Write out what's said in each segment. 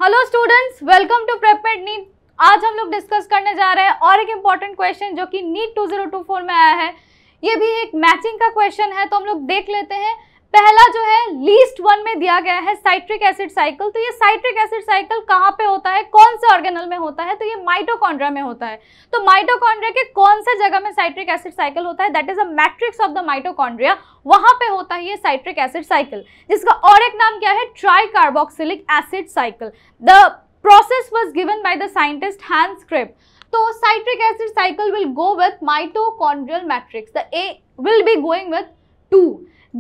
Hello students, welcome to PrepMed NEET. आज हम लोग डिस्कस करने जा रहे हैं और एक इम्पॉर्टेंट क्वेश्चन जो कि नीट 2024 में आया है। ये भी एक मैचिंग का क्वेश्चन है, तो हम लोग देख लेते हैं। पहला जो है लीस्ट वन में दिया गया है साइट्रिक एसिड साइकिल। तो ये साइट्रिक एसिड साइकिल कहाँ पे होता है, कौन से ऑर्गेनल में होता है? तो ये माइटोकॉन्ड्रिया में होता है। तो माइटोकॉन्ड्रिया के कौन से जगह में साइट्रिक एसिड साइकिल होता है? That is a matrix of the mitochondria, वहां पे होता है ये साइट्रिक एसिड साइकिल, जिसका और एक नाम क्या है? Try carboxylic acid cycle. The process was given by the scientist Hans Cribb. So citric acid cycle will go with mitochondrial matrix. The A will be going with 2.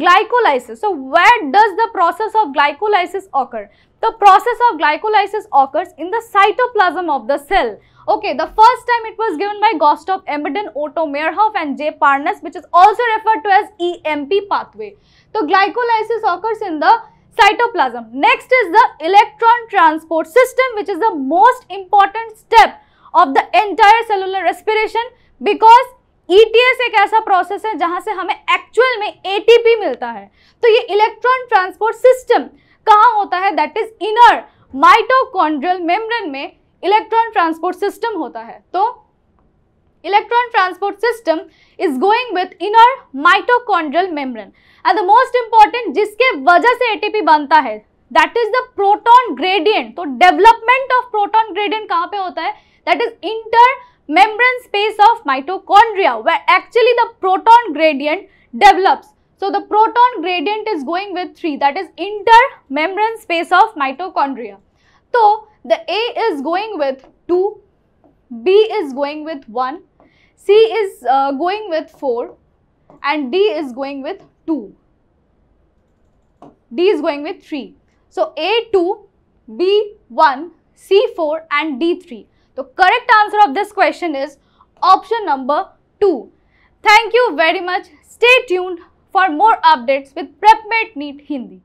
Glycolysis. So where does the process of glycolysis occur? The process of glycolysis occurs in the cytoplasm of the cell. Okay, the first time it was given by Gustav Emmerdon, Otto Mehrhoff and J. Parnas, which is also referred to as EMP pathway. So glycolysis occurs in the cytoplasm. Next is the electron transport system, which is the most important step of the entire cellular respiration, because ETS एक ऐसा process है जहां से हमें actual में ATP मिलता है। तो ये इलेक्ट्रॉन ट्रांसपोर्ट सिस्टम कहाँ होता है? That is inner mitochondrial membrane में इलेक्ट्रॉन ट्रांसपोर्ट सिस्टम होता है। तो electron transport system is going with inner mitochondrial membrane, and the most important जिसके वजह से ATP बनता है, that is the proton gradient। तो development of proton gradient कहाँ पे होता है? That is intermembrane space of mitochondria, where actually the proton gradient develops. So the proton gradient is going with 3, that is intermembrane space of mitochondria. So the A is going with 2, B is going with 1, C is going with 4 and D is going with 2. D is going with 3. So A2, B1, C4 and D3. The correct answer of this question is option number 2. Thank you very much. Stay tuned for more updates with PrepMate NEET Hindi.